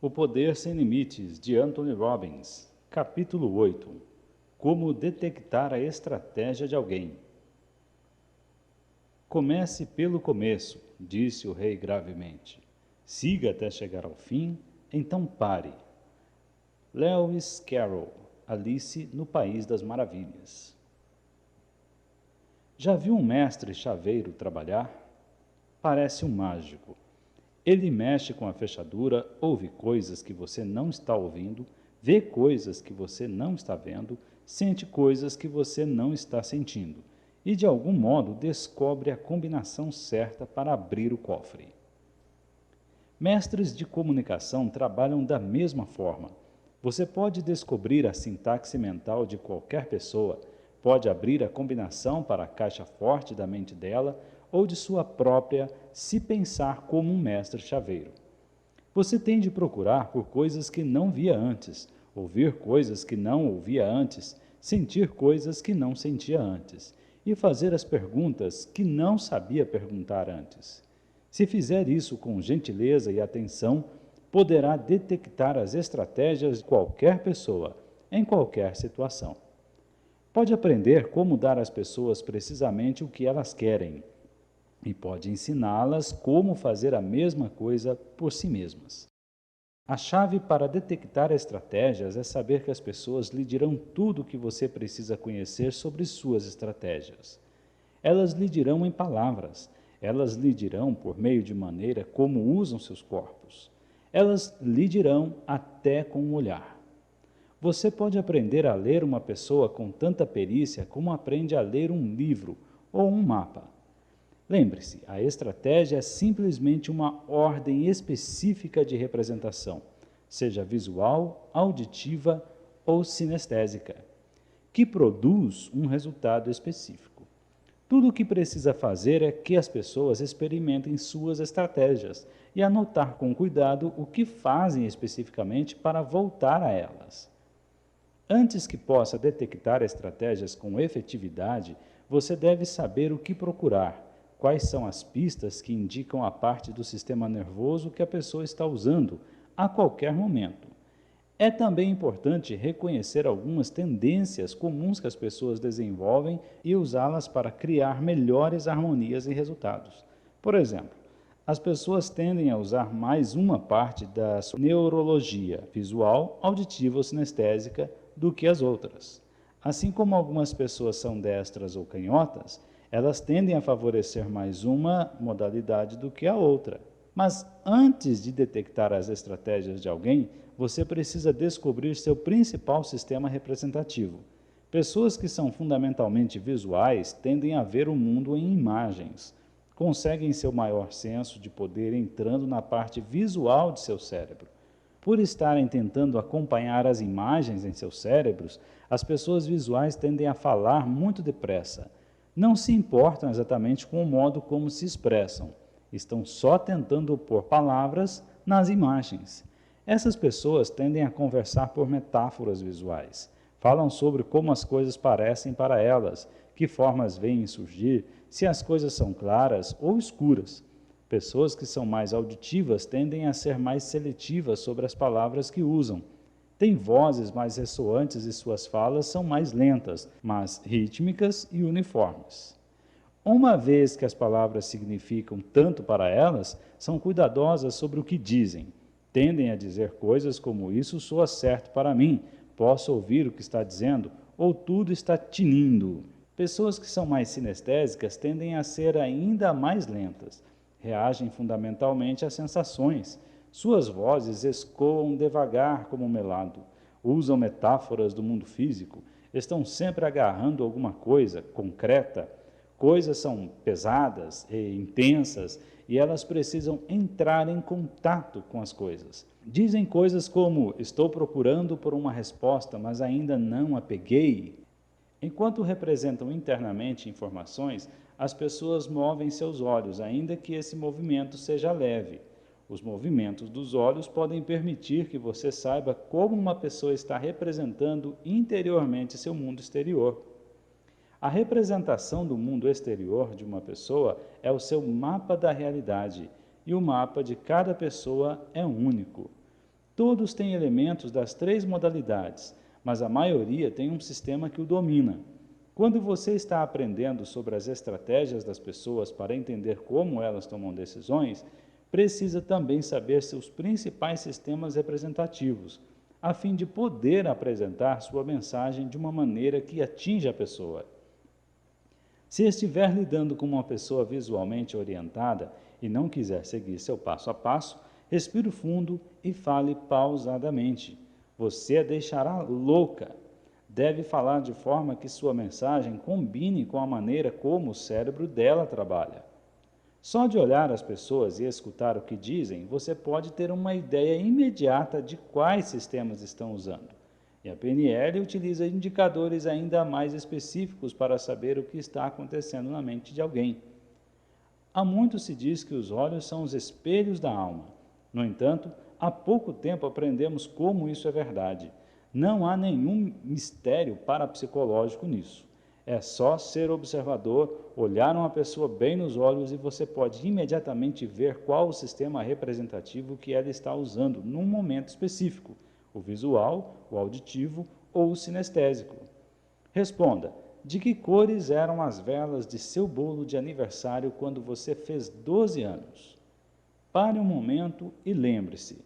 O Poder Sem Limites, de Anthony Robbins. Capítulo 8. Como detectar a estratégia de alguém. Comece pelo começo, disse o rei gravemente. Siga até chegar ao fim, então pare. Lewis Carroll, Alice no País das Maravilhas. Já viu um mestre chaveiro trabalhar? Parece um mágico. Ele mexe com a fechadura, ouve coisas que você não está ouvindo, vê coisas que você não está vendo, sente coisas que você não está sentindo e, de algum modo, descobre a combinação certa para abrir o cofre. Mestres de comunicação trabalham da mesma forma. Você pode descobrir a sintaxe mental de qualquer pessoa, pode abrir a combinação para a caixa forte da mente dela ou de sua própria, se pensar como um mestre chaveiro. Você tem de procurar por coisas que não via antes, ouvir coisas que não ouvia antes, sentir coisas que não sentia antes e fazer as perguntas que não sabia perguntar antes. Se fizer isso com gentileza e atenção, poderá detectar as estratégias de qualquer pessoa, em qualquer situação. Pode aprender como dar às pessoas precisamente o que elas querem e pode ensiná-las como fazer a mesma coisa por si mesmas. A chave para detectar estratégias é saber que as pessoas lhe dirão tudo o que você precisa conhecer sobre suas estratégias. Elas lhe dirão em palavras, elas lhe dirão por meio de maneira como usam seus corpos. Elas lhe dirão até com o olhar. Você pode aprender a ler uma pessoa com tanta perícia como aprende a ler um livro ou um mapa. Lembre-se, a estratégia é simplesmente uma ordem específica de representação, seja visual, auditiva ou sinestésica, que produz um resultado específico. Tudo o que precisa fazer é que as pessoas experimentem suas estratégias e anotar com cuidado o que fazem especificamente para voltar a elas. Antes que possa detectar estratégias com efetividade, você deve saber o que procurar, quais são as pistas que indicam a parte do sistema nervoso que a pessoa está usando a qualquer momento. É também importante reconhecer algumas tendências comuns que as pessoas desenvolvem e usá-las para criar melhores harmonias e resultados. Por exemplo, as pessoas tendem a usar mais uma parte da sua neurologia visual, auditiva ou sinestésica do que as outras. Assim como algumas pessoas são destras ou canhotas, elas tendem a favorecer mais uma modalidade do que a outra. Mas antes de detectar as estratégias de alguém, você precisa descobrir seu principal sistema representativo. Pessoas que são fundamentalmente visuais tendem a ver o mundo em imagens. Conseguem seu maior senso de poder entrando na parte visual de seu cérebro. Por estarem tentando acompanhar as imagens em seus cérebros, as pessoas visuais tendem a falar muito depressa. Não se importam exatamente com o modo como se expressam. Estão só tentando pôr palavras nas imagens. Essas pessoas tendem a conversar por metáforas visuais. Falam sobre como as coisas parecem para elas, que formas veem surgir, se as coisas são claras ou escuras. Pessoas que são mais auditivas tendem a ser mais seletivas sobre as palavras que usam. Têm vozes mais ressoantes e suas falas são mais lentas, mas rítmicas e uniformes. Uma vez que as palavras significam tanto para elas, são cuidadosas sobre o que dizem. Tendem a dizer coisas como isso soa certo para mim, posso ouvir o que está dizendo, ou tudo está tinindo. Pessoas que são mais sinestésicas tendem a ser ainda mais lentas. Reagem fundamentalmente às sensações. Suas vozes escoam devagar como um melado. Usam metáforas do mundo físico. Estão sempre agarrando alguma coisa concreta. Coisas são pesadas e intensas e elas precisam entrar em contato com as coisas. Dizem coisas como: estou procurando por uma resposta, mas ainda não a peguei. Enquanto representam internamente informações, as pessoas movem seus olhos, ainda que esse movimento seja leve. Os movimentos dos olhos podem permitir que você saiba como uma pessoa está representando interiormente seu mundo exterior. A representação do mundo exterior de uma pessoa é o seu mapa da realidade, e o mapa de cada pessoa é único. Todos têm elementos das três modalidades, mas a maioria tem um sistema que o domina. Quando você está aprendendo sobre as estratégias das pessoas para entender como elas tomam decisões, precisa também saber seus principais sistemas representativos, a fim de poder apresentar sua mensagem de uma maneira que atinja a pessoa. Se estiver lidando com uma pessoa visualmente orientada e não quiser seguir seu passo a passo, respire fundo e fale pausadamente. Você a deixará louca. Deve falar de forma que sua mensagem combine com a maneira como o cérebro dela trabalha. Só de olhar as pessoas e escutar o que dizem, você pode ter uma ideia imediata de quais sistemas estão usando. E a PNL utiliza indicadores ainda mais específicos para saber o que está acontecendo na mente de alguém. Há muito se diz que os olhos são os espelhos da alma. No entanto, há pouco tempo aprendemos como isso é verdade. Não há nenhum mistério parapsicológico nisso. É só ser observador, olhar uma pessoa bem nos olhos e você pode imediatamente ver qual o sistema representativo que ela está usando num momento específico, o visual, o auditivo ou o sinestésico. Responda, de que cores eram as velas de seu bolo de aniversário quando você fez 12 anos? Pare um momento e lembre-se.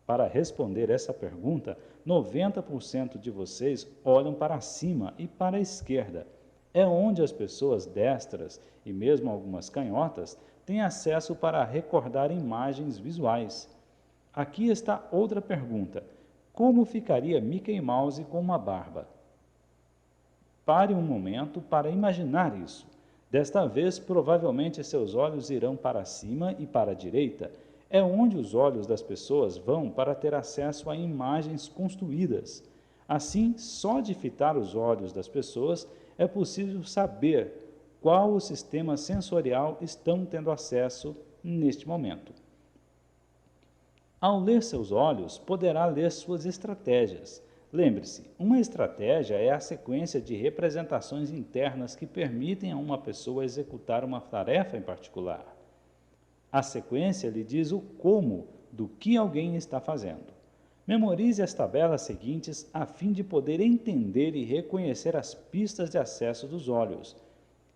Para responder essa pergunta, 90% de vocês olham para cima e para a esquerda. É onde as pessoas destras e mesmo algumas canhotas têm acesso para recordar imagens visuais. Aqui está outra pergunta. Como ficaria Mickey Mouse com uma barba? Pare um momento para imaginar isso. Desta vez, provavelmente seus olhos irão para cima e para a direita. É onde os olhos das pessoas vão para ter acesso a imagens construídas. Assim, só de fitar os olhos das pessoas é possível saber qual o sistema sensorial estão tendo acesso neste momento. Ao ler seus olhos, poderá ler suas estratégias. Lembre-se, uma estratégia é a sequência de representações internas que permitem a uma pessoa executar uma tarefa em particular. A sequência lhe diz o como do que alguém está fazendo. Memorize as tabelas seguintes a fim de poder entender e reconhecer as pistas de acesso dos olhos.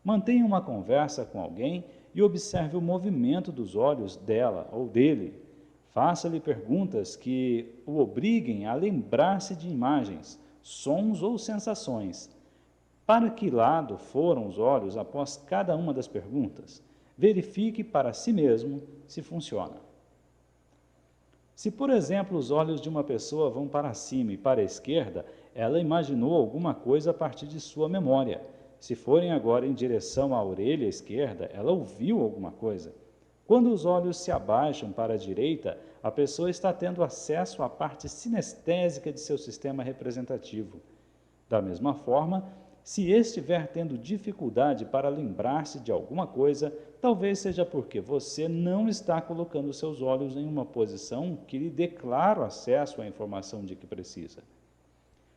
Mantenha uma conversa com alguém e observe o movimento dos olhos dela ou dele. Faça-lhe perguntas que o obriguem a lembrar-se de imagens, sons ou sensações. Para que lado foram os olhos após cada uma das perguntas? Verifique para si mesmo se funciona. Se, por exemplo, os olhos de uma pessoa vão para cima e para a esquerda, ela imaginou alguma coisa a partir de sua memória. Se forem agora em direção à orelha esquerda, ela ouviu alguma coisa. Quando os olhos se abaixam para a direita, a pessoa está tendo acesso à parte sinestésica de seu sistema representativo. Da mesma forma, se estiver tendo dificuldade para lembrar-se de alguma coisa, talvez seja porque você não está colocando seus olhos em uma posição que lhe dê claro acesso à informação de que precisa.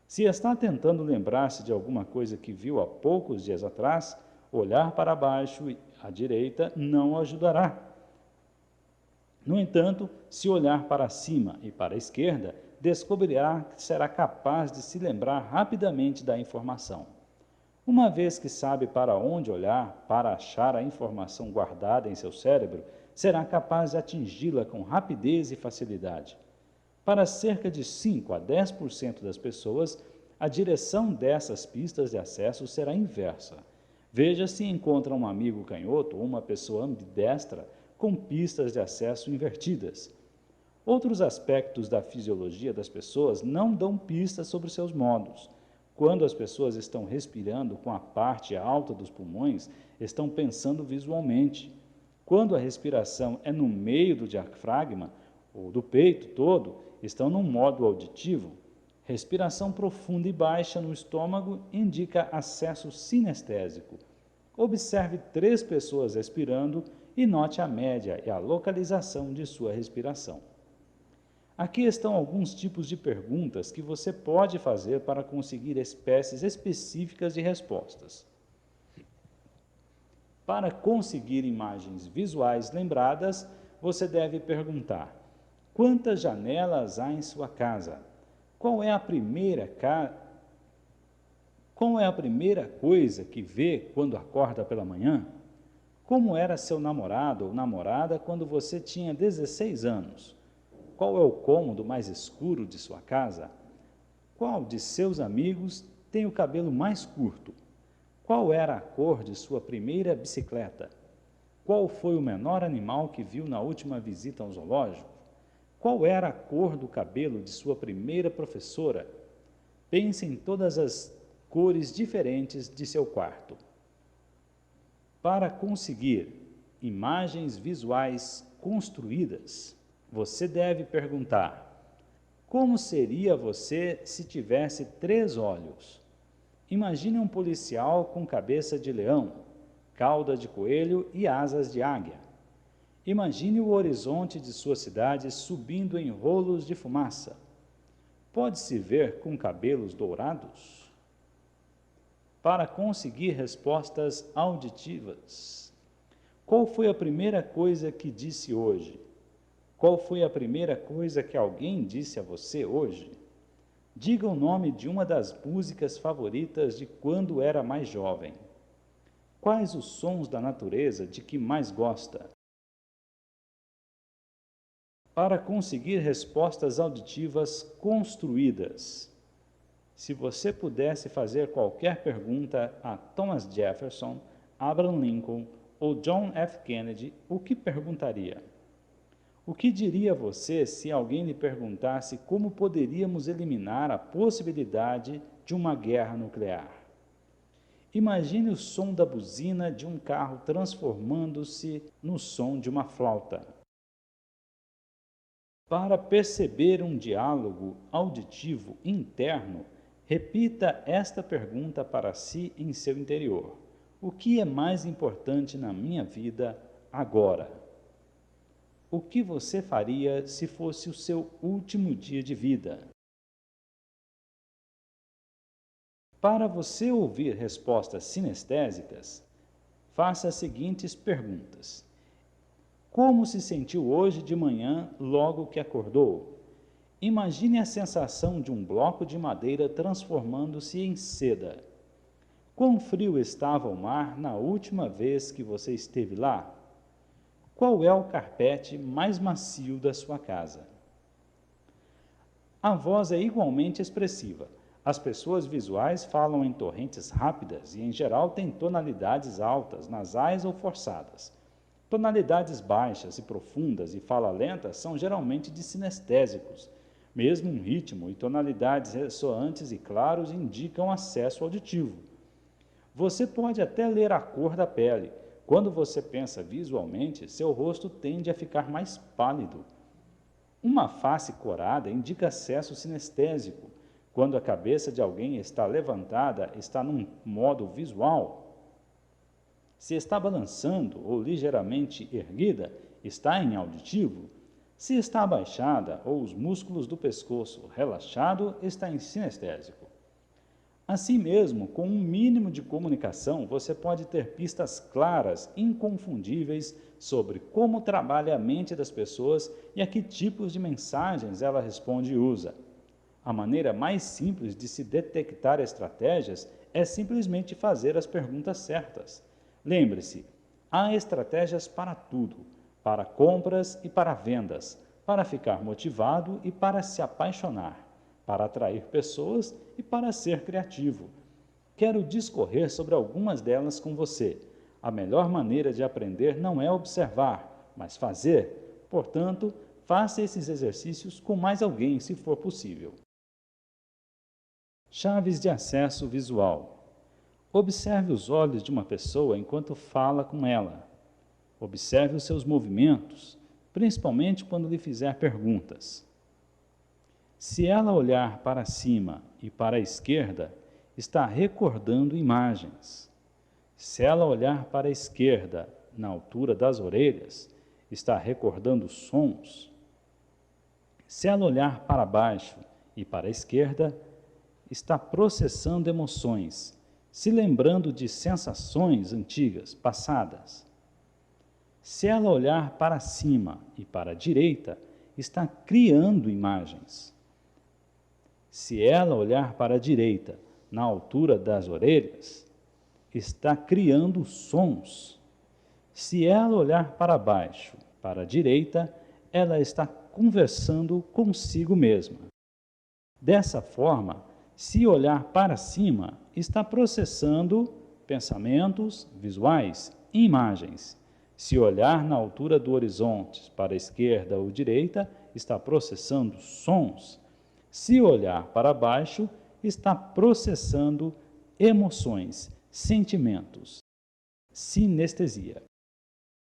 Se está tentando lembrar-se de alguma coisa que viu há poucos dias atrás, olhar para baixo e à direita não o ajudará. No entanto, se olhar para cima e para a esquerda, descobrirá que será capaz de se lembrar rapidamente da informação. Uma vez que sabe para onde olhar para achar a informação guardada em seu cérebro, será capaz de atingi-la com rapidez e facilidade. Para cerca de 5 a 10% das pessoas, a direção dessas pistas de acesso será inversa. Veja se encontra um amigo canhoto ou uma pessoa ambidestra com pistas de acesso invertidas. Outros aspectos da fisiologia das pessoas não dão pistas sobre seus modos. Quando as pessoas estão respirando com a parte alta dos pulmões, estão pensando visualmente. Quando a respiração é no meio do diafragma, ou do peito todo, estão no modo auditivo. Respiração profunda e baixa no estômago indica acesso sinestésico. Observe 3 pessoas respirando e note a média e a localização de sua respiração. Aqui estão alguns tipos de perguntas que você pode fazer para conseguir espécies específicas de respostas. Para conseguir imagens visuais lembradas, você deve perguntar: Quantas janelas há em sua casa? Qual é a primeira coisa que vê quando acorda pela manhã? Como era seu namorado ou namorada quando você tinha 16 anos? Qual é o cômodo mais escuro de sua casa? Qual de seus amigos tem o cabelo mais curto? Qual era a cor de sua primeira bicicleta? Qual foi o menor animal que viu na última visita ao zoológico? Qual era a cor do cabelo de sua primeira professora? Pense em todas as cores diferentes de seu quarto. Para conseguir imagens visuais construídas, você deve perguntar: como seria você se tivesse 3 olhos? Imagine um policial com cabeça de leão, cauda de coelho e asas de águia. Imagine o horizonte de sua cidade subindo em rolos de fumaça. Pode-se ver com cabelos dourados? Para conseguir respostas auditivas, qual foi a primeira coisa que disse hoje? Qual foi a primeira coisa que alguém disse a você hoje? Diga o nome de uma das músicas favoritas de quando era mais jovem. Quais os sons da natureza de que mais gosta? Para conseguir respostas auditivas construídas, se você pudesse fazer qualquer pergunta a Thomas Jefferson, Abraham Lincoln ou John F. Kennedy, o que perguntaria? O que diria você se alguém lhe perguntasse como poderíamos eliminar a possibilidade de uma guerra nuclear? Imagine o som da buzina de um carro transformando-se no som de uma flauta. Para perceber um diálogo auditivo interno, repita esta pergunta para si em seu interior: o que é mais importante na minha vida agora? O que você faria se fosse o seu último dia de vida? Para você ouvir respostas sinestésicas, faça as seguintes perguntas: como se sentiu hoje de manhã logo que acordou? Imagine a sensação de um bloco de madeira transformando-se em seda. Quão frio estava o mar na última vez que você esteve lá? Qual é o carpete mais macio da sua casa? A voz é igualmente expressiva. As pessoas visuais falam em torrentes rápidas e, em geral, têm tonalidades altas, nasais ou forçadas. Tonalidades baixas e profundas e fala lenta são geralmente de sinestésicos. Mesmo um ritmo e tonalidades ressoantes e claros indicam acesso auditivo. Você pode até ler a cor da pele. Quando você pensa visualmente, seu rosto tende a ficar mais pálido. Uma face corada indica acesso sinestésico. Quando a cabeça de alguém está levantada, está num modo visual. Se está balançando ou ligeiramente erguida, está em auditivo. Se está abaixada ou os músculos do pescoço relaxado, está em sinestésico. Assim mesmo, com um mínimo de comunicação, você pode ter pistas claras, inconfundíveis, sobre como trabalha a mente das pessoas e a que tipos de mensagens ela responde e usa. A maneira mais simples de se detectar estratégias é simplesmente fazer as perguntas certas. Lembre-se, há estratégias para tudo, para compras e para vendas, para ficar motivado e para se apaixonar, para atrair pessoas e para ser criativo. Quero discorrer sobre algumas delas com você. A melhor maneira de aprender não é observar, mas fazer. Portanto, faça esses exercícios com mais alguém, se for possível. Chaves de acesso visual. Observe os olhos de uma pessoa enquanto fala com ela. Observe os seus movimentos, principalmente quando lhe fizer perguntas. Se ela olhar para cima e para a esquerda, está recordando imagens. Se ela olhar para a esquerda, na altura das orelhas, está recordando sons. Se ela olhar para baixo e para a esquerda, está processando emoções, se lembrando de sensações antigas, passadas. Se ela olhar para cima e para a direita, está criando imagens. Se ela olhar para a direita, na altura das orelhas, está criando sons. Se ela olhar para baixo, para a direita, ela está conversando consigo mesma. Dessa forma, se olhar para cima, está processando pensamentos visuais e imagens. Se olhar na altura do horizonte, para a esquerda ou direita, está processando sons. Se olhar para baixo, está processando emoções, sentimentos, sinestesia.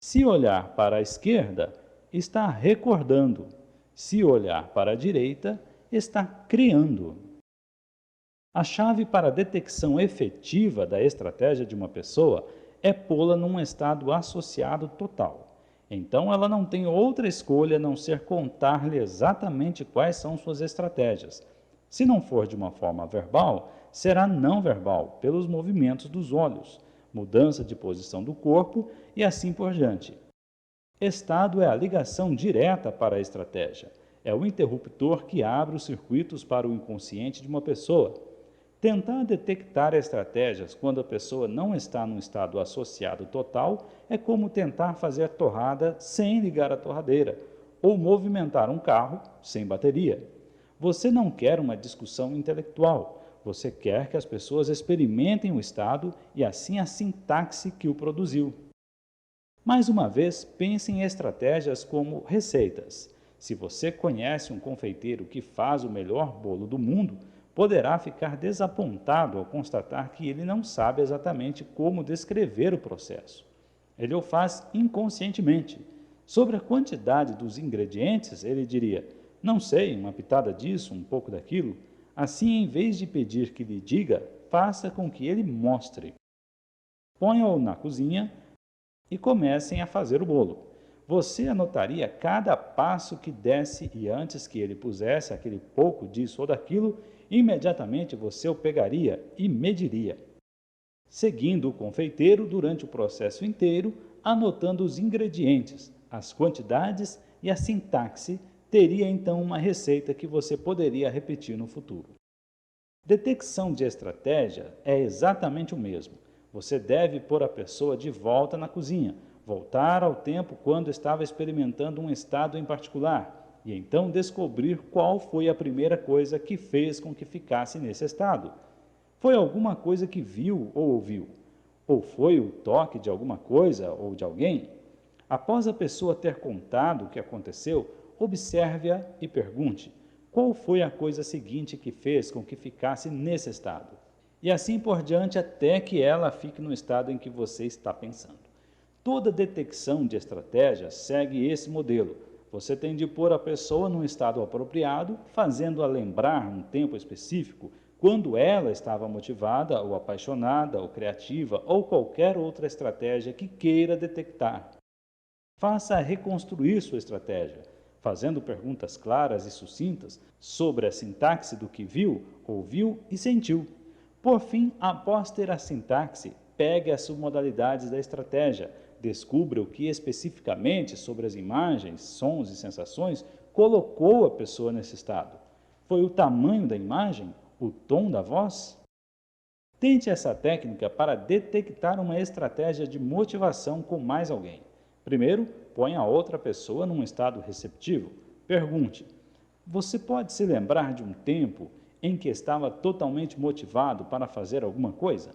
Se olhar para a esquerda, está recordando. Se olhar para a direita, está criando. A chave para a detecção efetiva da estratégia de uma pessoa é pô-la num estado associado total. Então, ela não tem outra escolha a não ser contar-lhe exatamente quais são suas estratégias. Se não for de uma forma verbal, será não verbal, pelos movimentos dos olhos, mudança de posição do corpo e assim por diante. Estado é a ligação direta para a estratégia. É o interruptor que abre os circuitos para o inconsciente de uma pessoa. Tentar detectar estratégias quando a pessoa não está num estado associado total é como tentar fazer torrada sem ligar a torradeira ou movimentar um carro sem bateria. Você não quer uma discussão intelectual, você quer que as pessoas experimentem o estado e assim a sintaxe que o produziu. Mais uma vez, pense em estratégias como receitas. Se você conhece um confeiteiro que faz o melhor bolo do mundo, poderá ficar desapontado ao constatar que ele não sabe exatamente como descrever o processo. Ele o faz inconscientemente. Sobre a quantidade dos ingredientes, ele diria: não sei, uma pitada disso, um pouco daquilo. Assim, em vez de pedir que lhe diga, faça com que ele mostre. Ponha-o na cozinha e comecem a fazer o bolo. Você anotaria cada passo que desse e antes que ele pusesse aquele pouco disso ou daquilo, imediatamente você o pegaria e mediria. Seguindo o confeiteiro durante o processo inteiro, anotando os ingredientes, as quantidades e a sintaxe, teria então uma receita que você poderia repetir no futuro. Detecção de estratégia é exatamente o mesmo. Você deve pôr a pessoa de volta na cozinha, voltar ao tempo quando estava experimentando um estado em particular e então descobrir qual foi a primeira coisa que fez com que ficasse nesse estado. Foi alguma coisa que viu ou ouviu? Ou foi o toque de alguma coisa ou de alguém? Após a pessoa ter contado o que aconteceu, observe-a e pergunte: qual foi a coisa seguinte que fez com que ficasse nesse estado? E assim por diante até que ela fique no estado em que você está pensando. Toda detecção de estratégia segue esse modelo. Você tem de pôr a pessoa num estado apropriado, fazendo-a lembrar um tempo específico, quando ela estava motivada, ou apaixonada, ou criativa, ou qualquer outra estratégia que queira detectar. Faça reconstruir sua estratégia, fazendo perguntas claras e sucintas sobre a sintaxe do que viu, ouviu e sentiu. Por fim, após ter a sintaxe, pegue as submodalidades da estratégia, descubra o que especificamente sobre as imagens, sons e sensações colocou a pessoa nesse estado. Foi o tamanho da imagem? O tom da voz? Tente essa técnica para detectar uma estratégia de motivação com mais alguém. Primeiro, ponha a outra pessoa num estado receptivo. Pergunte: você pode se lembrar de um tempo em que estava totalmente motivado para fazer alguma coisa?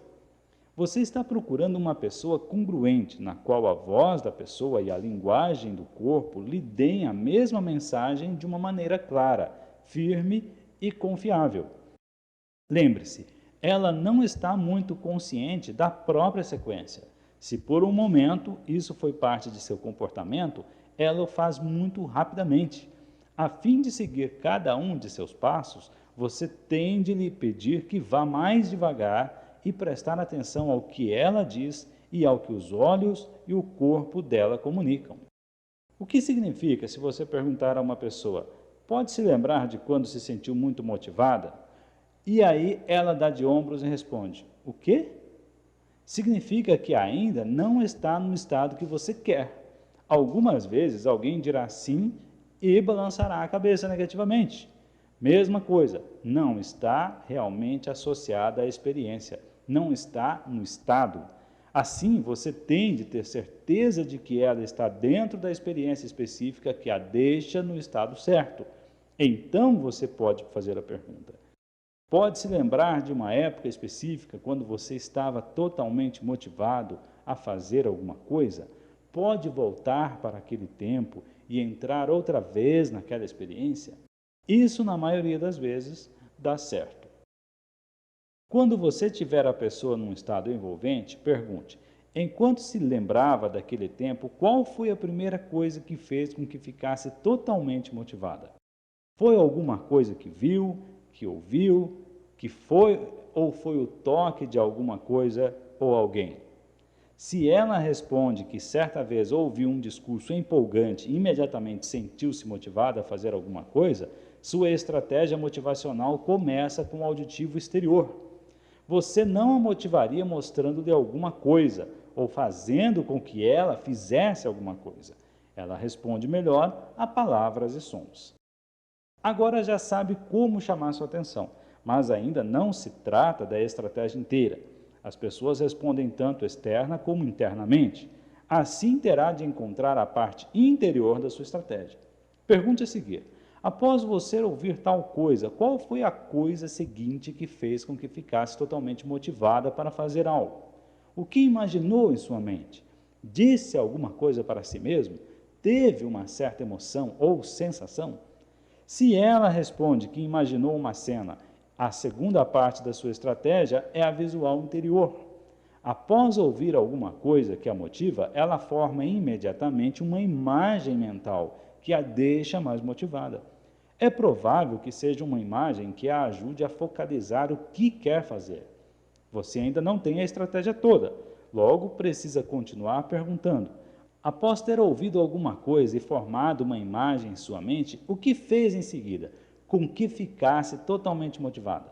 Você está procurando uma pessoa congruente, na qual a voz da pessoa e a linguagem do corpo lhe deem a mesma mensagem de uma maneira clara, firme e confiável. Lembre-se, ela não está muito consciente da própria sequência. Se por um momento isso foi parte de seu comportamento, ela o faz muito rapidamente. A fim de seguir cada um de seus passos, você tem de lhe pedir que vá mais devagar e prestar atenção ao que ela diz e ao que os olhos e o corpo dela comunicam. O que significa se você perguntar a uma pessoa: pode se lembrar de quando se sentiu muito motivada? E aí ela dá de ombros e responde: o quê? Significa que ainda não está no estado que você quer. Algumas vezes alguém dirá sim e balançará a cabeça negativamente. Mesma coisa, não está realmente associada à experiência, não está no estado. Assim, você tem de ter certeza de que ela está dentro da experiência específica que a deixa no estado certo. Então você pode fazer a pergunta: pode se lembrar de uma época específica quando você estava totalmente motivado a fazer alguma coisa? Pode voltar para aquele tempo e entrar outra vez naquela experiência? Isso, na maioria das vezes, dá certo. Quando você tiver a pessoa num estado envolvente, pergunte: enquanto se lembrava daquele tempo, qual foi a primeira coisa que fez com que ficasse totalmente motivada? Foi alguma coisa que viu, que ouviu, que foi ou foi o toque de alguma coisa ou alguém? Se ela responde que certa vez ouviu um discurso empolgante e imediatamente sentiu-se motivada a fazer alguma coisa, sua estratégia motivacional começa com o auditivo exterior. Você não a motivaria mostrando-lhe alguma coisa ou fazendo com que ela fizesse alguma coisa. Ela responde melhor a palavras e sons. Agora já sabe como chamar sua atenção, mas ainda não se trata da estratégia inteira. As pessoas respondem tanto externa como internamente. Assim terá de encontrar a parte interior da sua estratégia. Pergunte a seguir: após você ouvir tal coisa, qual foi a coisa seguinte que fez com que ficasse totalmente motivada para fazer algo? O que imaginou em sua mente? Disse alguma coisa para si mesmo? Teve uma certa emoção ou sensação? Se ela responde que imaginou uma cena, a segunda parte da sua estratégia é a visual interior. Após ouvir alguma coisa que a motiva, ela forma imediatamente uma imagem mental que a deixa mais motivada. É provável que seja uma imagem que a ajude a focalizar o que quer fazer. Você ainda não tem a estratégia toda, logo precisa continuar perguntando: após ter ouvido alguma coisa e formado uma imagem em sua mente, o que fez em seguida, com que ficasse totalmente motivada?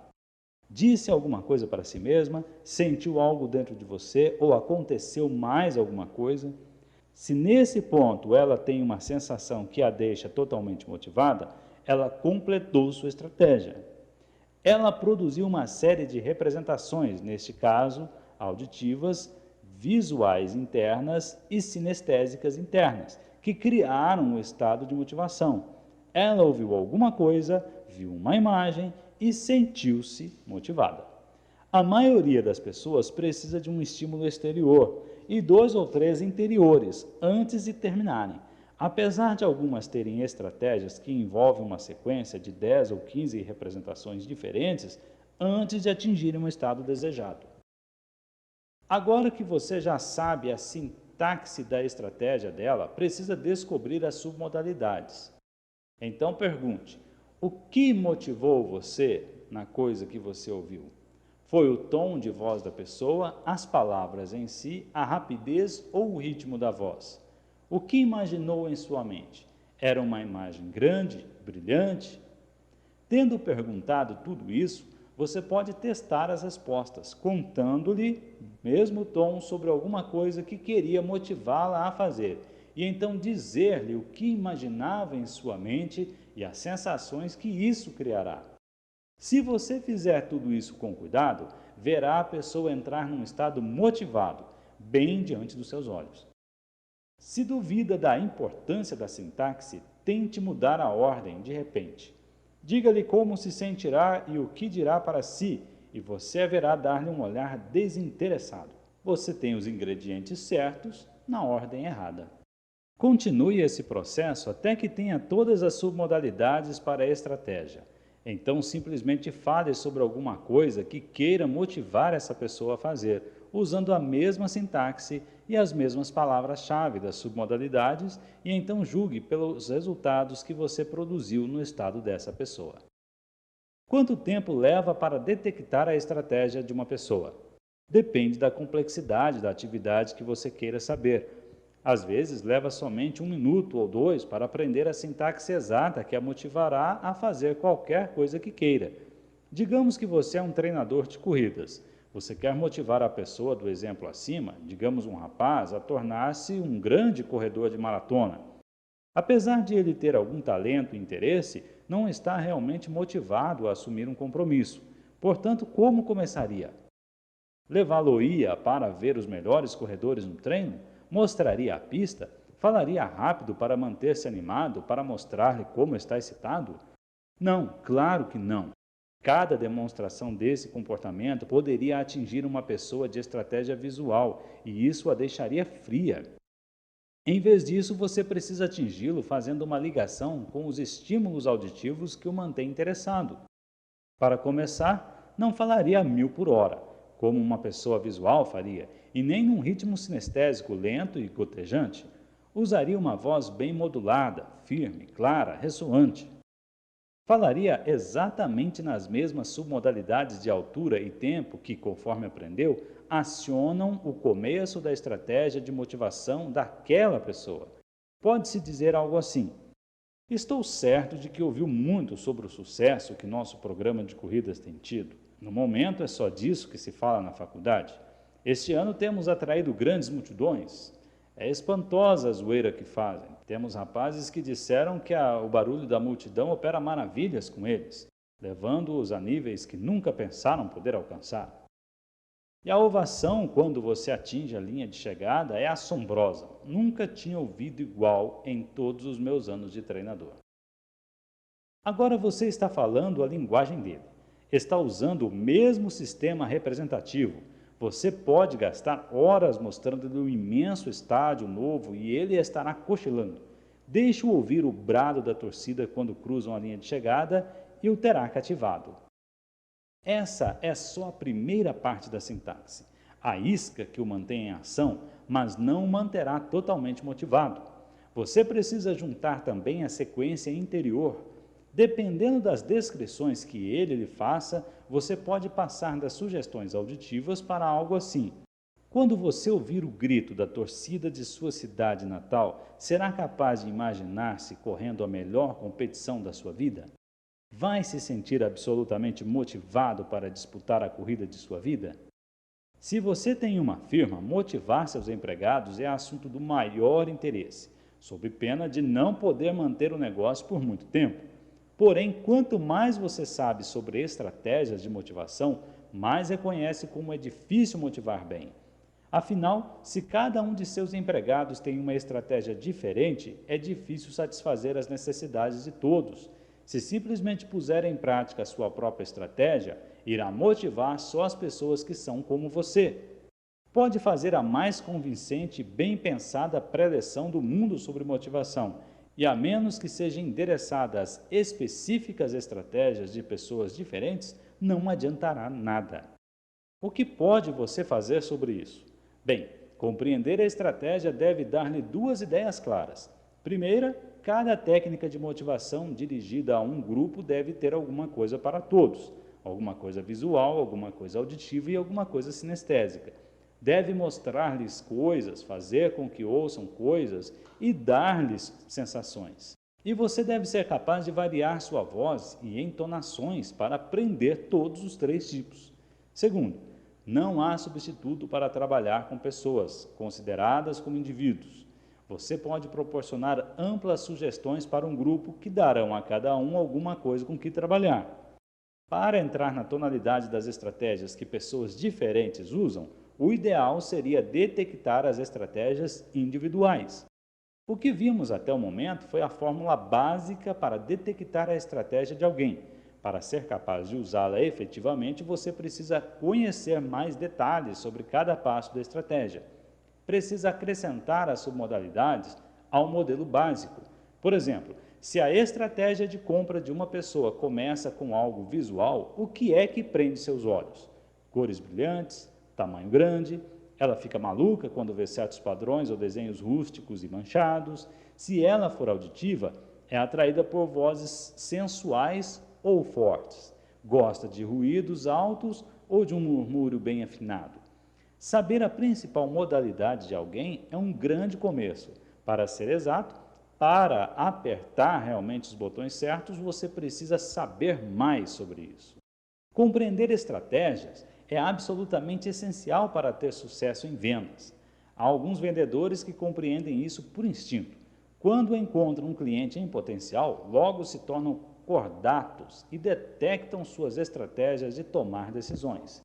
Disse alguma coisa para si mesma? Sentiu algo dentro de você ou aconteceu mais alguma coisa? Se nesse ponto ela tem uma sensação que a deixa totalmente motivada, ela completou sua estratégia. Ela produziu uma série de representações, neste caso, auditivas, visuais internas e sinestésicas internas, que criaram o estado de motivação. Ela ouviu alguma coisa, viu uma imagem e sentiu-se motivada. A maioria das pessoas precisa de um estímulo exterior e 2 ou 3 interiores antes de terminarem. Apesar de algumas terem estratégias que envolvem uma sequência de 10 ou 15 representações diferentes antes de atingirem um estado desejado. Agora que você já sabe a sintaxe da estratégia dela, precisa descobrir as submodalidades. Então pergunte: o que motivou você na coisa que você ouviu? Foi o tom de voz da pessoa, as palavras em si, a rapidez ou o ritmo da voz? O que imaginou em sua mente? Era uma imagem grande, brilhante? Tendo perguntado tudo isso, você pode testar as respostas, contando-lhe, mesmo tom, sobre alguma coisa que queria motivá-la a fazer, e então dizer-lhe o que imaginava em sua mente e as sensações que isso criará. Se você fizer tudo isso com cuidado, verá a pessoa entrar num estado motivado, bem diante dos seus olhos. Se duvida da importância da sintaxe, tente mudar a ordem de repente. Diga-lhe como se sentirá e o que dirá para si, e você haverá dar-lhe um olhar desinteressado. Você tem os ingredientes certos na ordem errada. Continue esse processo até que tenha todas as submodalidades para a estratégia. Então, simplesmente fale sobre alguma coisa que queira motivar essa pessoa a fazer, usando a mesma sintaxe e as mesmas palavras-chave das submodalidades, e então julgue pelos resultados que você produziu no estado dessa pessoa. Quanto tempo leva para detectar a estratégia de uma pessoa? Depende da complexidade da atividade que você queira saber. Às vezes, leva somente 1 minuto ou 2 para aprender a sintaxe exata que a motivará a fazer qualquer coisa que queira. Digamos que você é um treinador de corridas. Você quer motivar a pessoa do exemplo acima, digamos um rapaz, a tornar-se um grande corredor de maratona. Apesar de ele ter algum talento e interesse, não está realmente motivado a assumir um compromisso. Portanto, como começaria? Levá-lo-ia para ver os melhores corredores no treino? Mostraria a pista? Falaria rápido para manter-se animado, para mostrar-lhe como está excitado? Não, claro que não. Cada demonstração desse comportamento poderia atingir uma pessoa de estratégia visual e isso a deixaria fria. Em vez disso, você precisa atingi-lo fazendo uma ligação com os estímulos auditivos que o mantêm interessado. Para começar, não falaria a 1000 por hora, como uma pessoa visual faria, e nem num ritmo sinestésico lento e gotejante. Usaria uma voz bem modulada, firme, clara, ressoante. Falaria exatamente nas mesmas submodalidades de altura e tempo que, conforme aprendeu, acionam o começo da estratégia de motivação daquela pessoa. Pode-se dizer algo assim: estou certo de que ouviu muito sobre o sucesso que nosso programa de corridas tem tido. No momento é só disso que se fala na faculdade. Este ano temos atraído grandes multidões. É espantosa a zoeira que fazem. Temos rapazes que disseram que o barulho da multidão opera maravilhas com eles, levando-os a níveis que nunca pensaram poder alcançar. E a ovação, quando você atinge a linha de chegada, é assombrosa. Nunca tinha ouvido igual em todos os meus anos de treinador. Agora você está falando a linguagem dele. Está usando o mesmo sistema representativo. Você pode gastar horas mostrando-lhe um imenso estádio novo e ele estará cochilando. Deixe-o ouvir o brado da torcida quando cruzam a linha de chegada e o terá cativado. Essa é só a primeira parte da sintaxe, a isca que o mantém em ação, mas não o manterá totalmente motivado. Você precisa juntar também a sequência interior. Dependendo das descrições que ele lhe faça, você pode passar das sugestões auditivas para algo assim. Quando você ouvir o grito da torcida de sua cidade natal, será capaz de imaginar-se correndo a melhor competição da sua vida? Vai se sentir absolutamente motivado para disputar a corrida de sua vida? Se você tem uma firma, motivar seus empregados é assunto do maior interesse, sob pena de não poder manter o negócio por muito tempo. Porém, quanto mais você sabe sobre estratégias de motivação, mais reconhece como é difícil motivar bem. Afinal, se cada um de seus empregados tem uma estratégia diferente, é difícil satisfazer as necessidades de todos. Se simplesmente puser em prática a sua própria estratégia, irá motivar só as pessoas que são como você. Pode fazer a mais convincente e bem pensada preleção do mundo sobre motivação, e a menos que sejam endereçadas específicas estratégias de pessoas diferentes, não adiantará nada. O que pode você fazer sobre isso? Bem, compreender a estratégia deve dar-lhe duas ideias claras. Primeira, cada técnica de motivação dirigida a um grupo deve ter alguma coisa para todos, alguma coisa visual, alguma coisa auditiva e alguma coisa sinestésica. Deve mostrar-lhes coisas, fazer com que ouçam coisas e dar-lhes sensações. E você deve ser capaz de variar sua voz e entonações para aprender todos os três tipos. Segundo, não há substituto para trabalhar com pessoas, consideradas como indivíduos. Você pode proporcionar amplas sugestões para um grupo que darão a cada um alguma coisa com que trabalhar. Para entrar na tonalidade das estratégias que pessoas diferentes usam, o ideal seria detectar as estratégias individuais. O que vimos até o momento foi a fórmula básica para detectar a estratégia de alguém. Para ser capaz de usá-la efetivamente, você precisa conhecer mais detalhes sobre cada passo da estratégia. Precisa acrescentar as submodalidades ao modelo básico. Por exemplo, se a estratégia de compra de uma pessoa começa com algo visual, o que é que prende seus olhos? Cores brilhantes, tamanho grande, ela fica maluca quando vê certos padrões ou desenhos rústicos e manchados. Se ela for auditiva, é atraída por vozes sensuais ou fortes. Gosta de ruídos altos ou de um murmúrio bem afinado. Saber a principal modalidade de alguém é um grande começo. Para ser exato, para apertar realmente os botões certos, você precisa saber mais sobre isso. Compreender estratégias é absolutamente essencial para ter sucesso em vendas. Há alguns vendedores que compreendem isso por instinto. Quando encontram um cliente em potencial, logo se tornam cordatos e detectam suas estratégias de tomar decisões.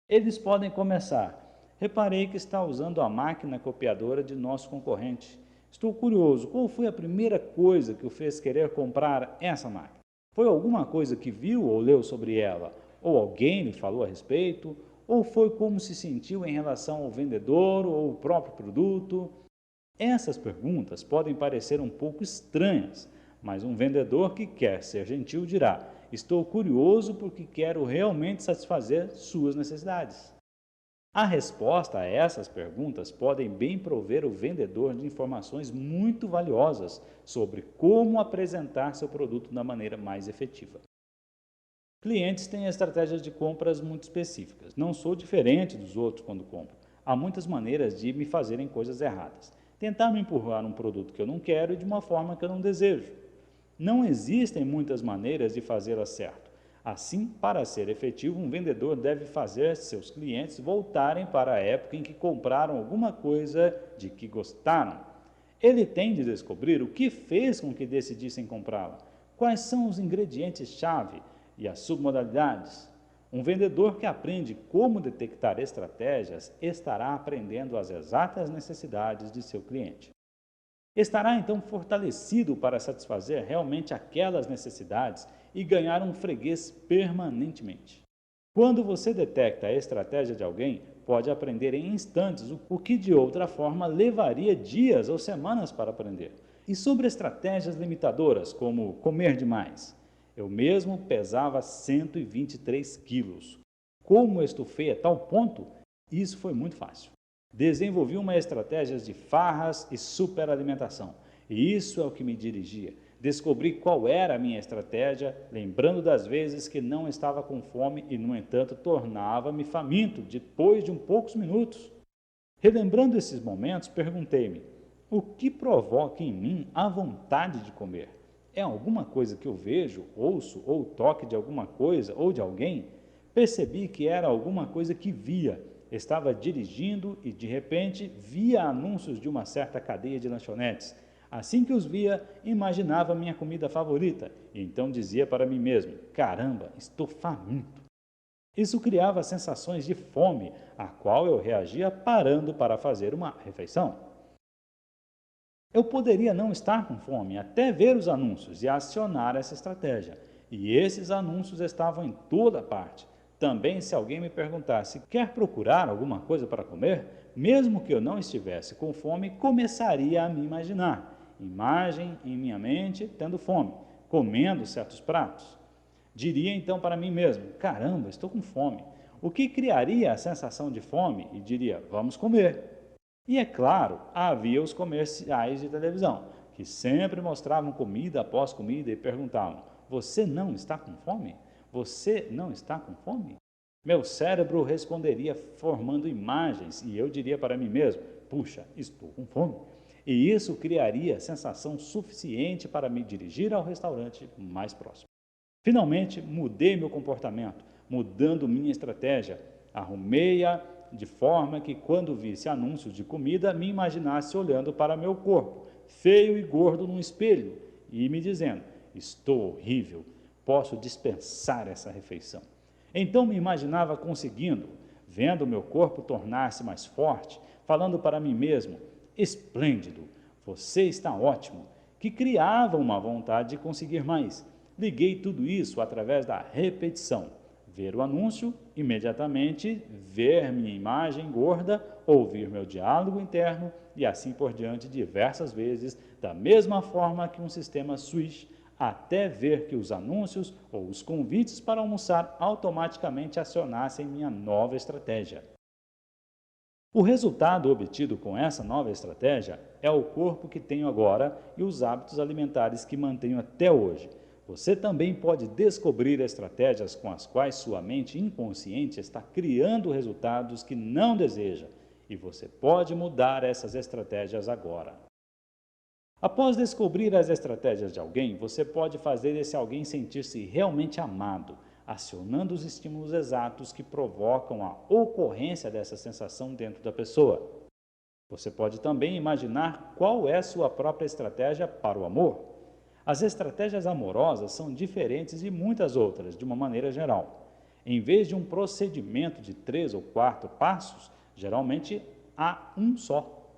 Eles podem começar. Reparei que está usando a máquina copiadora de nosso concorrente. Estou curioso, qual foi a primeira coisa que o fez querer comprar essa máquina? Foi alguma coisa que viu ou leu sobre ela? Ou alguém lhe falou a respeito? Ou foi como se sentiu em relação ao vendedor ou o próprio produto? Essas perguntas podem parecer um pouco estranhas, mas um vendedor que quer ser gentil dirá: estou curioso porque quero realmente satisfazer suas necessidades. A resposta a essas perguntas podem bem prover o vendedor de informações muito valiosas sobre como apresentar seu produto da maneira mais efetiva. Clientes têm estratégias de compras muito específicas. Não sou diferente dos outros quando compro. Há muitas maneiras de me fazerem coisas erradas. Tentar me empurrar um produto que eu não quero e de uma forma que eu não desejo. Não existem muitas maneiras de fazê-la certo. Assim, para ser efetivo, um vendedor deve fazer seus clientes voltarem para a época em que compraram alguma coisa de que gostaram. Ele tem de descobrir o que fez com que decidissem comprá-la, quais são os ingredientes-chave e as submodalidades. Um vendedor que aprende como detectar estratégias estará aprendendo as exatas necessidades de seu cliente. Estará então fortalecido para satisfazer realmente aquelas necessidades e ganhar um freguês permanentemente. Quando você detecta a estratégia de alguém, pode aprender em instantes o que de outra forma levaria dias ou semanas para aprender. E sobre estratégias limitadoras, como comer demais? Eu mesmo pesava 123 quilos. Como estufei a tal ponto? Isso foi muito fácil. Desenvolvi uma estratégia de farras e superalimentação. E isso é o que me dirigia. Descobri qual era a minha estratégia, lembrando das vezes que não estava com fome e, no entanto, tornava-me faminto depois de poucos minutos. Relembrando esses momentos, perguntei-me: o que provoca em mim a vontade de comer? É alguma coisa que eu vejo, ouço ou toque de alguma coisa ou de alguém? Percebi que era alguma coisa que via. Estava dirigindo e, de repente, via anúncios de uma certa cadeia de lanchonetes. Assim que os via, imaginava minha comida favorita e então dizia para mim mesmo: caramba, estou faminto. Isso criava sensações de fome, a qual eu reagia parando para fazer uma refeição. Eu poderia não estar com fome até ver os anúncios e acionar essa estratégia. E esses anúncios estavam em toda parte. Também, se alguém me perguntasse: quer procurar alguma coisa para comer? Mesmo que eu não estivesse com fome, começaria a me imaginar. Imagem em minha mente tendo fome, comendo certos pratos. Diria então para mim mesmo: caramba, estou com fome. O que criaria a sensação de fome? E diria: vamos comer. E é claro, havia os comerciais de televisão, que sempre mostravam comida após comida e perguntavam: você não está com fome? Você não está com fome? Meu cérebro responderia formando imagens e eu diria para mim mesmo: puxa, estou com fome. E isso criaria sensação suficiente para me dirigir ao restaurante mais próximo. Finalmente, mudei meu comportamento, mudando minha estratégia. Arrumei-a de forma que, quando visse anúncios de comida, me imaginasse olhando para meu corpo, feio e gordo num espelho, e me dizendo: estou horrível, posso dispensar essa refeição. Então me imaginava conseguindo, vendo meu corpo tornar-se mais forte, falando para mim mesmo: esplêndido, você está ótimo, que criava uma vontade de conseguir mais. Liguei tudo isso através da repetição. Ver o anúncio, imediatamente ver minha imagem gorda, ouvir meu diálogo interno e assim por diante diversas vezes, da mesma forma que um sistema switch, até ver que os anúncios ou os convites para almoçar automaticamente acionassem minha nova estratégia. O resultado obtido com essa nova estratégia é o corpo que tenho agora e os hábitos alimentares que mantenho até hoje. Você também pode descobrir estratégias com as quais sua mente inconsciente está criando resultados que não deseja, e você pode mudar essas estratégias agora. Após descobrir as estratégias de alguém, você pode fazer esse alguém sentir-se realmente amado, acionando os estímulos exatos que provocam a ocorrência dessa sensação dentro da pessoa. Você pode também imaginar qual é sua própria estratégia para o amor. As estratégias amorosas são diferentes de muitas outras, de uma maneira geral. Em vez de um procedimento de 3 ou 4 passos, geralmente há um só.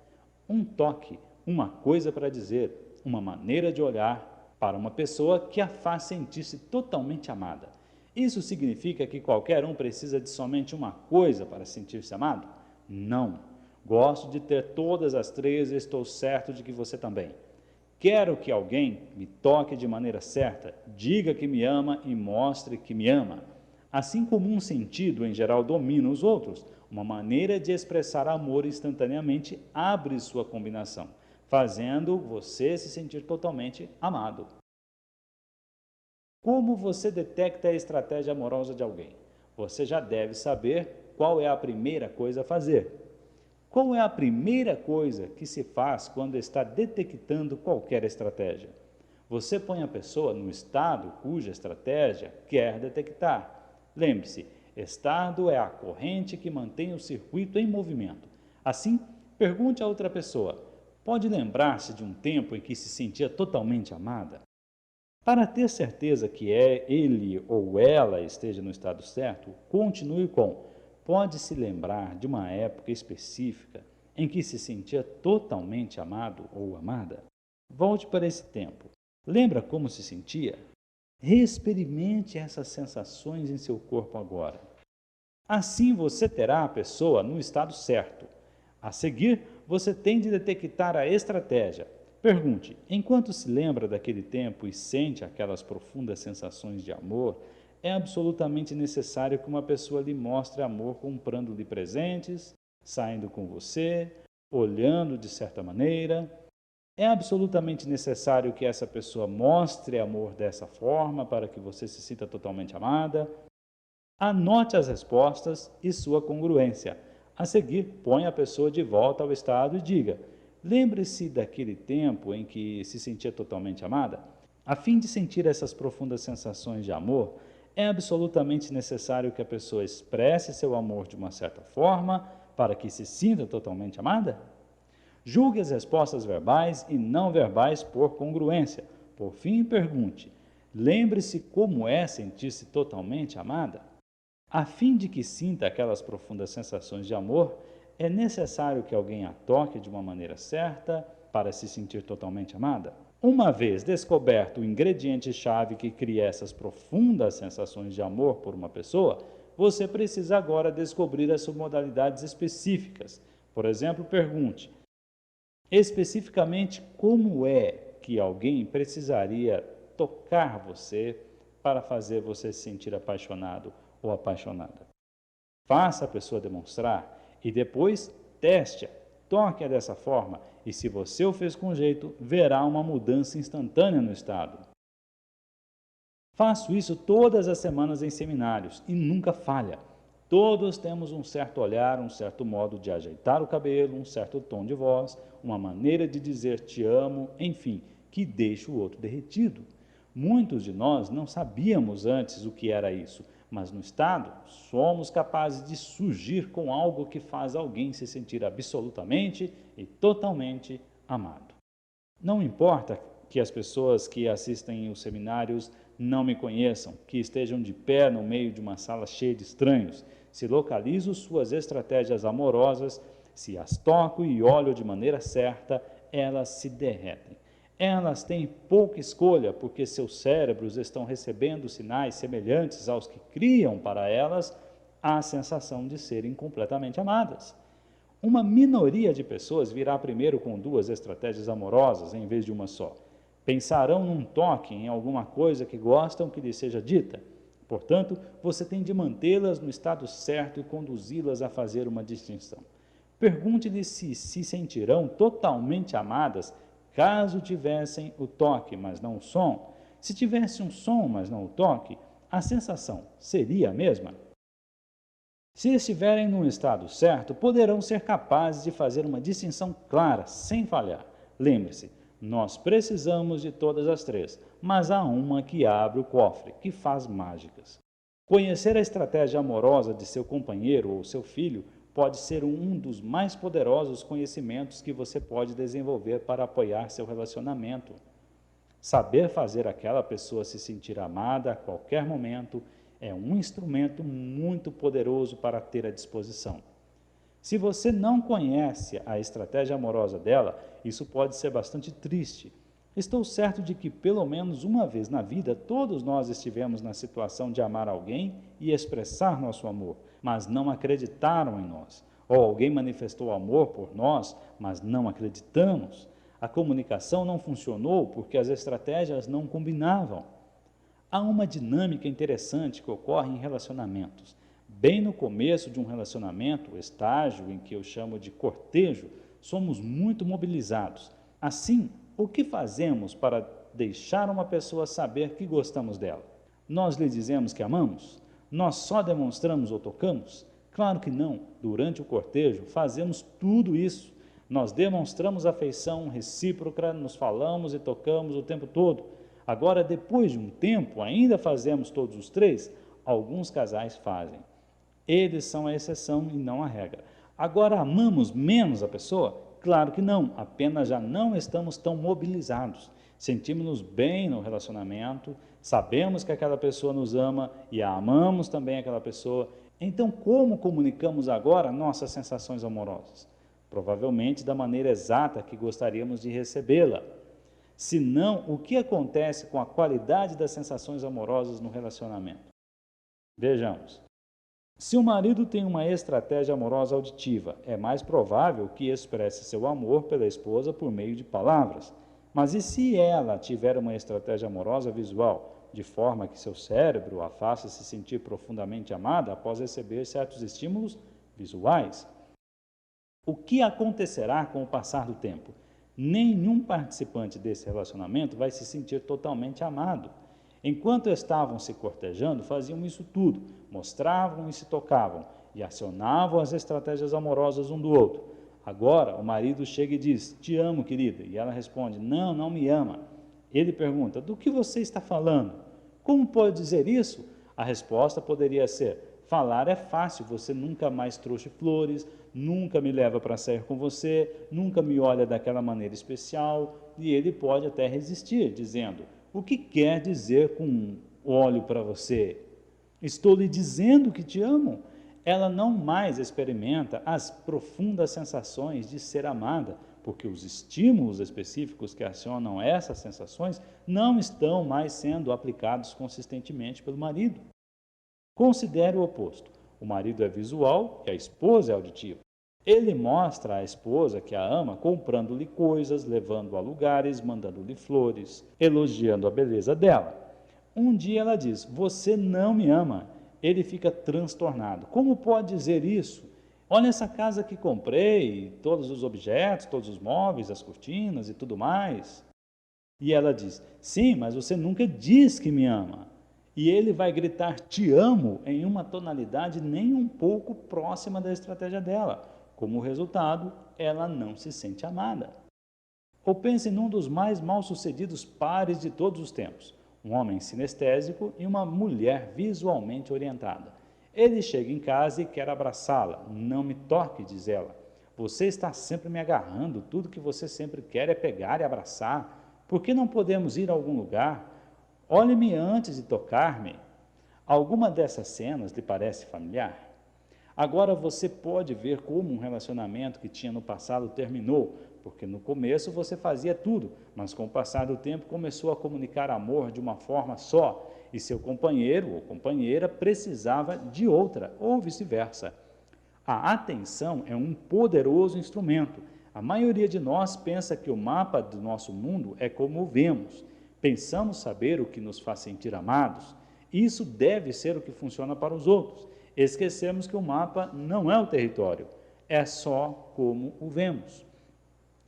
Um toque, uma coisa para dizer, uma maneira de olhar para uma pessoa que a faz sentir-se totalmente amada. Isso significa que qualquer um precisa de somente uma coisa para sentir-se amado? Não. Gosto de ter todas as três e estou certo de que você também. Quero que alguém me toque de maneira certa, diga que me ama e mostre que me ama. Assim como um sentido, em geral, domina os outros, uma maneira de expressar amor instantaneamente abre sua combinação, fazendo você se sentir totalmente amado. Como você detecta a estratégia amorosa de alguém? Você já deve saber qual é a primeira coisa a fazer. Qual é a primeira coisa que se faz quando está detectando qualquer estratégia? Você põe a pessoa no estado cuja estratégia quer detectar. Lembre-se, estado é a corrente que mantém o circuito em movimento. Assim, pergunte a outra pessoa: pode lembrar-se de um tempo em que se sentia totalmente amada? Para ter certeza que ele ou ela esteja no estado certo, continue com: pode se lembrar de uma época específica em que se sentia totalmente amado ou amada? Volte para esse tempo. Lembra como se sentia? Reexperimente essas sensações em seu corpo agora. Assim você terá a pessoa no estado certo. A seguir, você tem de detectar a estratégia. Pergunte: enquanto se lembra daquele tempo e sente aquelas profundas sensações de amor, é absolutamente necessário que uma pessoa lhe mostre amor comprando-lhe presentes, saindo com você, olhando de certa maneira. É absolutamente necessário que essa pessoa mostre amor dessa forma para que você se sinta totalmente amada. Anote as respostas e sua congruência. A seguir, ponha a pessoa de volta ao estado e diga: lembre-se daquele tempo em que se sentia totalmente amada? A fim de sentir essas profundas sensações de amor, é absolutamente necessário que a pessoa expresse seu amor de uma certa forma para que se sinta totalmente amada? Julgue as respostas verbais e não verbais por congruência. Por fim, pergunte: lembre-se como é sentir-se totalmente amada? A fim de que sinta aquelas profundas sensações de amor, é necessário que alguém a toque de uma maneira certa para se sentir totalmente amada? Uma vez descoberto o ingrediente-chave que cria essas profundas sensações de amor por uma pessoa, você precisa agora descobrir as suas modalidades específicas. Por exemplo, pergunte: especificamente, como é que alguém precisaria tocar você para fazer você se sentir apaixonado ou apaixonada? Faça a pessoa demonstrar e depois teste-a, toque-a dessa forma e, se você o fez com jeito, verá uma mudança instantânea no estado. Faço isso todas as semanas em seminários e nunca falha. Todos temos um certo olhar, um certo modo de ajeitar o cabelo, um certo tom de voz, uma maneira de dizer te amo, enfim, que deixa o outro derretido. Muitos de nós não sabíamos antes o que era isso, mas no estado somos capazes de surgir com algo que faz alguém se sentir absolutamente e totalmente amado. Não importa que as pessoas que assistem os seminários não me conheçam, que estejam de pé no meio de uma sala cheia de estranhos. Se localizo suas estratégias amorosas, se as toco e olho de maneira certa, elas se derretem. Elas têm pouca escolha porque seus cérebros estão recebendo sinais semelhantes aos que criam para elas a sensação de serem completamente amadas. Uma minoria de pessoas virá primeiro com duas estratégias amorosas em vez de uma só. Pensarão num toque, em alguma coisa que gostam que lhes seja dita. Portanto, você tem de mantê-las no estado certo e conduzi-las a fazer uma distinção. Pergunte-lhes se sentirão totalmente amadas caso tivessem o toque, mas não o som. Se tivesse um som, mas não o toque, a sensação seria a mesma? Se estiverem no estado certo, poderão ser capazes de fazer uma distinção clara, sem falhar. Lembre-se, nós precisamos de todas as três, mas há uma que abre o cofre, que faz mágicas. Conhecer a estratégia amorosa de seu companheiro ou seu filho pode ser um dos mais poderosos conhecimentos que você pode desenvolver para apoiar seu relacionamento. Saber fazer aquela pessoa se sentir amada a qualquer momento é um instrumento muito poderoso para ter à disposição. Se você não conhece a estratégia amorosa dela, isso pode ser bastante triste. Estou certo de que pelo menos uma vez na vida todos nós estivemos na situação de amar alguém e expressar nosso amor, mas não acreditaram em nós. Ou alguém manifestou amor por nós, mas não acreditamos. A comunicação não funcionou porque as estratégias não combinavam. Há uma dinâmica interessante que ocorre em relacionamentos. Bem no começo de um relacionamento, o estágio em que eu chamo de cortejo, somos muito mobilizados. Assim, o que fazemos para deixar uma pessoa saber que gostamos dela? Nós lhe dizemos que amamos? Nós só demonstramos ou tocamos? Claro que não. Durante o cortejo, fazemos tudo isso. Nós demonstramos afeição recíproca, nos falamos e tocamos o tempo todo. Agora, depois de um tempo, ainda fazemos todos os três? Alguns casais fazem. Eles são a exceção e não a regra. Agora, amamos menos a pessoa? Claro que não, apenas já não estamos tão mobilizados. Sentimos-nos bem no relacionamento, sabemos que aquela pessoa nos ama e a amamos também aquela pessoa. Então, como comunicamos agora nossas sensações amorosas? Provavelmente da maneira exata que gostaríamos de recebê-la. Se não, o que acontece com a qualidade das sensações amorosas no relacionamento? Vejamos. Se o marido tem uma estratégia amorosa auditiva, é mais provável que expresse seu amor pela esposa por meio de palavras. Mas e se ela tiver uma estratégia amorosa visual, de forma que seu cérebro a faça se sentir profundamente amada após receber certos estímulos visuais? O que acontecerá com o passar do tempo? Nenhum participante desse relacionamento vai se sentir totalmente amado. Enquanto estavam se cortejando, faziam isso tudo, mostravam e se tocavam, e acionavam as estratégias amorosas um do outro. Agora, o marido chega e diz, te amo, querida, e ela responde, não, não me ama. Ele pergunta, do que você está falando? Como pode dizer isso? A resposta poderia ser, falar é fácil, você nunca mais trouxe flores, nunca me leva para sair com você, nunca me olha daquela maneira especial, e ele pode até resistir, dizendo, o que quer dizer com olho para você? Estou lhe dizendo que te amo. Ela não mais experimenta as profundas sensações de ser amada, porque os estímulos específicos que acionam essas sensações não estão mais sendo aplicados consistentemente pelo marido. Considere o oposto. O marido é visual e a esposa é auditiva. Ele mostra à esposa que a ama comprando-lhe coisas, levando-a a lugares, mandando-lhe flores, elogiando a beleza dela. Um dia ela diz, você não me ama. Ele fica transtornado. Como pode dizer isso? Olha essa casa que comprei, todos os objetos, todos os móveis, as cortinas e tudo mais. E ela diz, sim, mas você nunca diz que me ama. E ele vai gritar, te amo, em uma tonalidade nem um pouco próxima da estratégia dela. Como resultado, ela não se sente amada. Ou pense num dos mais mal-sucedidos pares de todos os tempos, um homem sinestésico e uma mulher visualmente orientada. Ele chega em casa e quer abraçá-la. Não me toque, diz ela. Você está sempre me agarrando, tudo que você sempre quer é pegar e abraçar. Por que não podemos ir a algum lugar? Olhe-me antes de tocar-me. Alguma dessas cenas lhe parece familiar? Agora você pode ver como um relacionamento que tinha no passado terminou, porque no começo você fazia tudo, mas com o passar do tempo começou a comunicar amor de uma forma só, e seu companheiro ou companheira precisava de outra, ou vice-versa. A atenção é um poderoso instrumento. A maioria de nós pensa que o mapa do nosso mundo é como o vemos. Pensamos saber o que nos faz sentir amados. Isso deve ser o que funciona para os outros. Esquecemos que o mapa não é o território, é só como o vemos.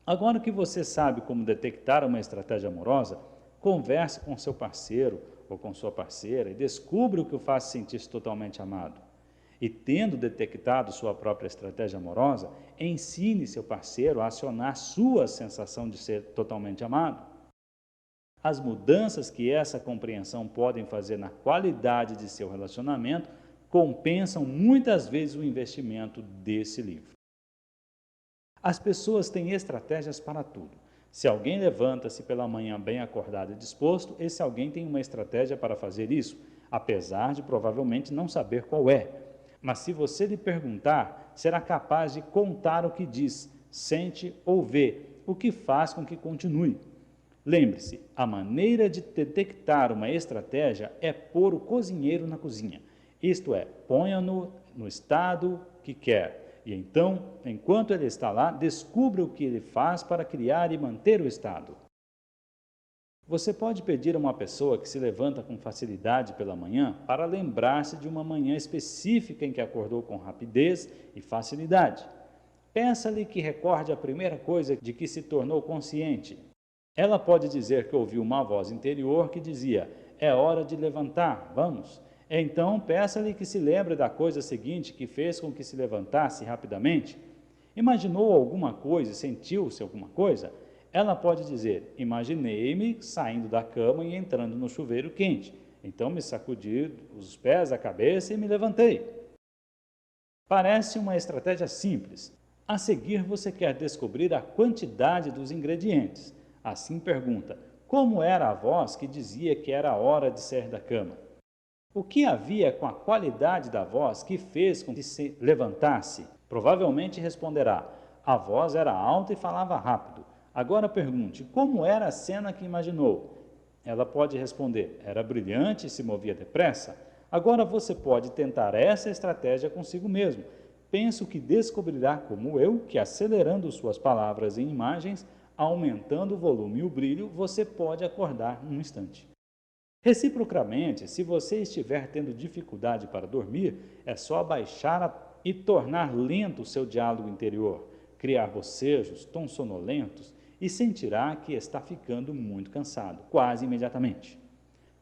Agora que você sabe como detectar uma estratégia amorosa, converse com seu parceiro ou com sua parceira e descubra o que o faz sentir-se totalmente amado. E tendo detectado sua própria estratégia amorosa, ensine seu parceiro a acionar sua sensação de ser totalmente amado. As mudanças que essa compreensão podem fazer na qualidade de seu relacionamento compensam muitas vezes o investimento desse livro. As pessoas têm estratégias para tudo. Se alguém levanta-se pela manhã bem acordado e disposto, esse alguém tem uma estratégia para fazer isso, apesar de provavelmente não saber qual é. Mas se você lhe perguntar, será capaz de contar o que diz, sente ou vê, o que faz com que continue. Lembre-se, a maneira de detectar uma estratégia é pôr o cozinheiro na cozinha, isto é, ponha-no no estado que quer. E então, enquanto ele está lá, descubra o que ele faz para criar e manter o estado. Você pode pedir a uma pessoa que se levanta com facilidade pela manhã para lembrar-se de uma manhã específica em que acordou com rapidez e facilidade. Peça-lhe que recorde a primeira coisa de que se tornou consciente. Ela pode dizer que ouviu uma voz interior que dizia: é hora de levantar, vamos. Então, peça-lhe que se lembre da coisa seguinte que fez com que se levantasse rapidamente. Imaginou alguma coisa e sentiu-se alguma coisa? Ela pode dizer: imaginei-me saindo da cama e entrando no chuveiro quente. Então me sacudi os pés, a cabeça e me levantei. Parece uma estratégia simples. A seguir, você quer descobrir a quantidade dos ingredientes. Assim pergunta: como era a voz que dizia que era hora de sair da cama? O que havia com a qualidade da voz que fez com que se levantasse? Provavelmente responderá: a voz era alta e falava rápido. Agora pergunte: como era a cena que imaginou? Ela pode responder: era brilhante e se movia depressa. Agora você pode tentar essa estratégia consigo mesmo. Penso que descobrirá, como eu, que acelerando suas palavras em imagens, aumentando o volume e o brilho, você pode acordar num instante. Reciprocamente, se você estiver tendo dificuldade para dormir, é só abaixar e tornar lento o seu diálogo interior, criar bocejos, tons sonolentos e sentirá que está ficando muito cansado, quase imediatamente.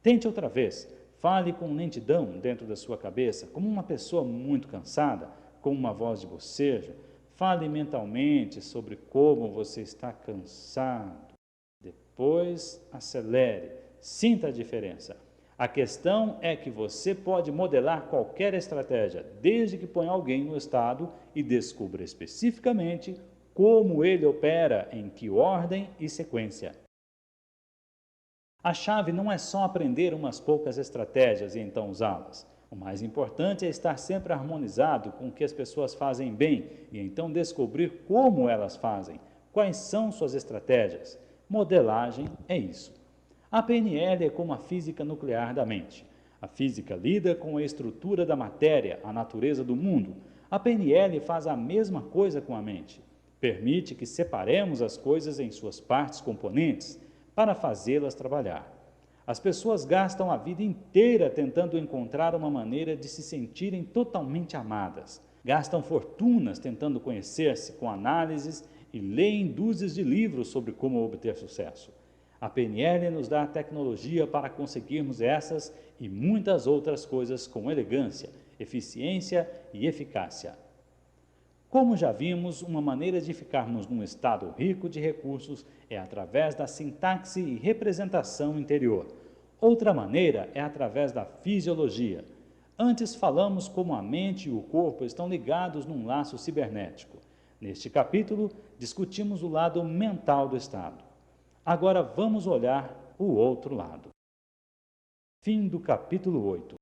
Tente outra vez, fale com lentidão dentro da sua cabeça, como uma pessoa muito cansada, com uma voz de bocejo. Fale mentalmente sobre como você está cansado. Depois, acelere. Sinta a diferença. A questão é que você pode modelar qualquer estratégia, desde que ponha alguém no estado e descubra especificamente como ele opera, em que ordem e sequência. A chave não é só aprender umas poucas estratégias e então usá-las. O mais importante é estar sempre harmonizado com o que as pessoas fazem bem e então descobrir como elas fazem, quais são suas estratégias. Modelagem é isso. A PNL é como a física nuclear da mente. A física lida com a estrutura da matéria, a natureza do mundo. A PNL faz a mesma coisa com a mente. Permite que separemos as coisas em suas partes componentes para fazê-las trabalhar. As pessoas gastam a vida inteira tentando encontrar uma maneira de se sentirem totalmente amadas. Gastam fortunas tentando conhecer-se com análises e leem dúzias de livros sobre como obter sucesso. A PNL nos dá a tecnologia para conseguirmos essas e muitas outras coisas com elegância, eficiência e eficácia. Como já vimos, uma maneira de ficarmos num estado rico de recursos é através da sintaxe e representação interior. Outra maneira é através da fisiologia. Antes falamos como a mente e o corpo estão ligados num laço cibernético. Neste capítulo, discutimos o lado mental do estado. Agora vamos olhar o outro lado. Fim do capítulo 8.